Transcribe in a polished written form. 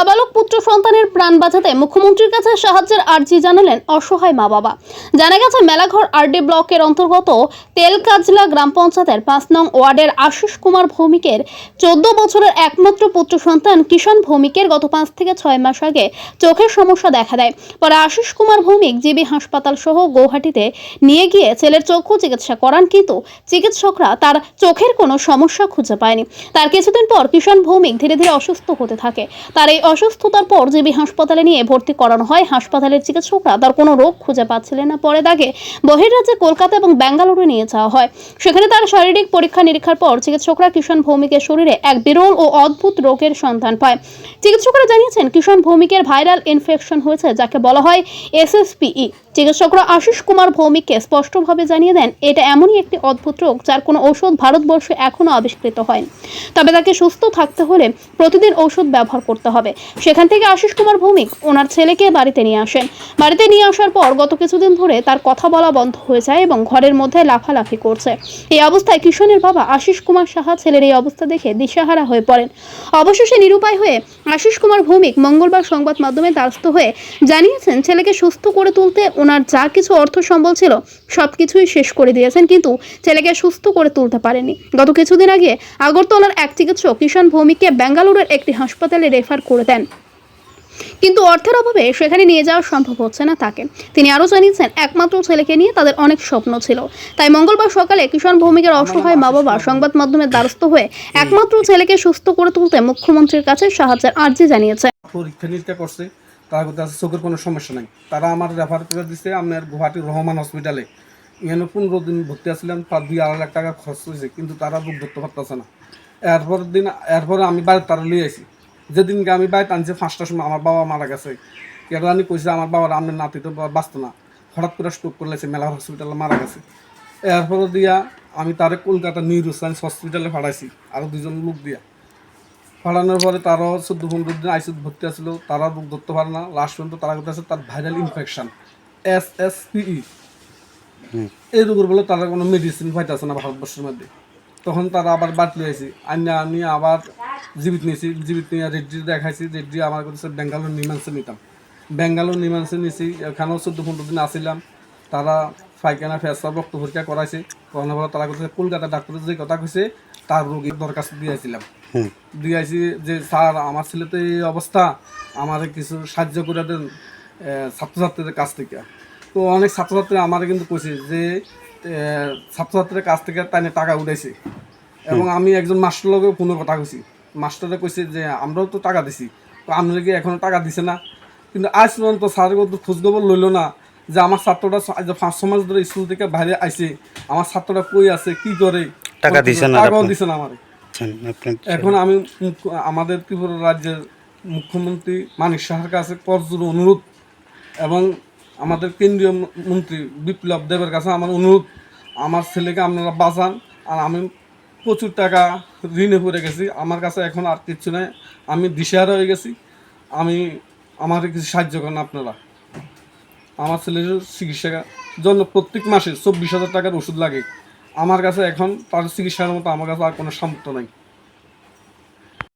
নাবালক পুত্র সন্তানের প্রাণ বাঁচাতে মুখ্যমন্ত্রীর কাছে সাহায্যের আর্জি জানালেন অসহায় মা বাবা। জানা গেছে মেলাঘর আরডি ব্লকের অন্তর্গত তেলকাজলা গ্রাম পঞ্চায়েতের ৫ নং ওয়ার্ডের আশিস কুমার ভৌমিকের ১৪ বছরের একমাত্র পুত্র সন্তান কিষাণ ভৌমিকের গত ৫ থেকে ৬ মাস আগে চোখের সমস্যা দেখা দেয়। পরে আশিস কুমার ভৌমিক জিবি হাসপাতাল সহ গৌহাটিতে নিয়ে গিয়ে ছেলের চক্ষু চিকিৎসা করান, কিন্তু চিকিৎসকরা তার চোখের কোনো সমস্যা খুঁজে পায়নি। তার কিছুদিন পর কিষাণ ভৌমিক ধীরে ধীরে অসুস্থ হতে থাকে। তার এই অসুস্থতার পর জিবি হাসপাতালে নিয়ে ভর্তি করানো হয়। হাসপাতালের চিকিৎসকরা তার কোনো রোগ খুঁজে পাচ্ছিলেন না। পরে তাকে বহির্রাজ্যে কলকাতা এবং বেঙ্গালুরু নিয়ে যাওয়া হয়। সেখানে তার শারীরিক পরীক্ষা নিরীক্ষার পর চিকিৎসকরা কিষাণ ভৌমিকের শরীরে এক বিরল ও অদ্ভুত রোগের সন্ধান পায়। চিকিৎসকরা জানিয়েছেন কিষাণ ভৌমিকের ভাইরাল ইনফেকশন হয়েছে, যাকে বলা হয় SSPE। চিকিৎসকরা আশিস কুমার ভৌমিককে স্পষ্টভাবে জানিয়ে দেন, এটা এমনই একটি অদ্ভুত রোগ যার কোনো ঔষধ ভারতবর্ষে এখনও আবিষ্কৃত হয়নি। তবে তাকে সুস্থ থাকতে হলে প্রতিদিন ঔষধ ব্যবহার করতে হবে। সেখান থেকে আশিস কুমার ভৌমিক ওনার ছেলেকে বাড়িতে নিয়ে আসেন। বাড়িতে নিয়ে আসার পর গত কিছুদিন ধরে তার কথা বলা বন্ধ হয়ে যায় এবং ঘরের মধ্যে লাফালাফি করছে। এই অবস্থায় কিষাণের বাবা আশিস কুমার সাহা ছেলের এই অবস্থা দেখে দিশাহারা হয়ে পড়েন। অবশেষে নিরুপায় হয়ে আশিস কুমার ভৌমিক মঙ্গলবার সংবাদ মাধ্যমে দ্বারস্থ হয়ে জানিয়েছেন, ছেলেকে সুস্থ করে তুলতে ওনার যা কিছু অর্থ সম্বল ছিল সবকিছুই শেষ করে দিয়েছেন, কিন্তু ছেলেকে সুস্থ করে তুলতে পারেননি। গত কিছুদিন আগে আগরতলার এক চিকিৎসক কিষাণ ভৌমিককে বেঙ্গালুরুর একটি হাসপাতালে রেফার করে দেন, কিন্তু অর্থের অভাবে সেখানে নিয়ে যাওয়া সম্ভব হচ্ছে না তাকে। তিনি আরও জানিয়েছেন, একমাত্র ছেলেকে নিয়ে তাদের অনেক স্বপ্ন ছিল। তাই মঙ্গলবার সকালে কিষাণ ভৌমিকের অসহায় মা বাবা সংবাদ মাধ্যমের দ্বারস্থ হয়ে একমাত্র ছেলেকে সুস্থ করে তুলতে মুখ্যমন্ত্রীর কাছে সাহায্যের আর্জি জানিয়েছে। পরীক্ষা নিরীক্ষা করছে, তার কাছে চোখের কোনো সমস্যা নাই। তারা আমার রেফার করে দিচ্ছে আপনার গুয়াহাটির রহমান হসপিটালে। এখানে 15 দিন ভর্তি আসছিলাম, তার 2-2.5 লাখ টাকা খরচ হয়েছে, কিন্তু তারা বুক ধরতে পারতেছে না। এরপরে আমি বাড়িতে তারা লিয়ে আসি। যেদিনকে আমি বাড়িতে আনছি 5টার সময় আমার বাবা মারা গেছে। কেরানি কইছে আমার বাবার আপনার নাতি তো বাঁচত না, হঠাৎ করে স্ট্রোক করলেছে, মেলা হসপিটালে মারা গেছে। এরপরে দিয়া আমি তারে কলকাতা নিউরো সায়েন্স হসপিটালে পাঠাইছি আরও 2জন লোক দিয়া। পাঠানোর পরে তারও 14-15 দিন আইসিইউতে ভর্তি আসছিল, তারা রোগ ধরতে পারে না। লাস্ট পর্যন্ত তারা করতেছে তার ভাইরাল ইনফেকশন SSPE। এই রোগের বলে তারা কোনো মেডিসিন পাইতেছে না ভারতবর্ষের মধ্যে। তখন তারা আবার বাটলি আইসি আমি আবার জীবিত নিয়েছি। জীবিত নিয়ে রেড্ডি দেখাইছি। রেড্ডি আমার কাছে বেঙ্গালুরু নিমান্সে নিতাম। বেঙ্গালুরু নিমান্সে নিয়েছি, এখানেও 14-15 দিন আসছিলাম। তারা পায়খানা ফেসা রক্ত পরীক্ষা করাইছে। করানোর পরে তারা করছে কলকাতা ডাক্তারের যে কথা কইছে তার রোগীর দরখাস্ত দিয়েছিলাম। দিয়েছি যে স্যার আমার ছেলে তো এই অবস্থা, আমার কিছু সাহায্য করে দেন ছাত্রছাত্রীদের কাছ থেকে। তো অনেক ছাত্রছাত্রী আমার কিন্তু কইছে যে ছাত্রছাত্রীদের কাছ থেকে তাই টাকা উঠাইছে। এবং আমি একজন মাস্টার লোকেও কোনো কথা কইছি। মাস্টারে কইছে যে আমরাও তো টাকা দিছি, তো আপনারা কি এখনও টাকা দিছে না? কিন্তু আজ পর্যন্ত স্যারের তো খোঁজখবর লইল না যে আমার ছাত্রটা 5-6 মাস ধরে স্কুল থেকে বাইরে আইছে, আমার ছাত্রটা কই আছে, কি করে, টাকাও দিছে না আমার। এখন আমি আমাদের ত্রিপুরা রাজ্যের মুখ্যমন্ত্রী মানিক সাহার কাছে করজোড়ে অনুরোধ, এবং আমাদের কেন্দ্রীয় মন্ত্রী বিপ্লব দেবের কাছে আমার অনুরোধ, আমার ছেলেকে আপনারা বাঁচান। আর আমি প্রচুর টাকা ঋণে পড়ে গেছি, আমার কাছে এখন আর কিচ্ছু নেই, আমি দিশেহারা হয়ে গেছি। আমার কিছু সাহায্য করেন আপনারা। আমার ছেলের চিকিৎসার জন্য প্রত্যেক মাসে 24,000 টাকার ওষুধ লাগে। আমার কাছে এখন তার চিকিৎসার মতো আমার কাছে আর কোনো সামর্থ্য নাই।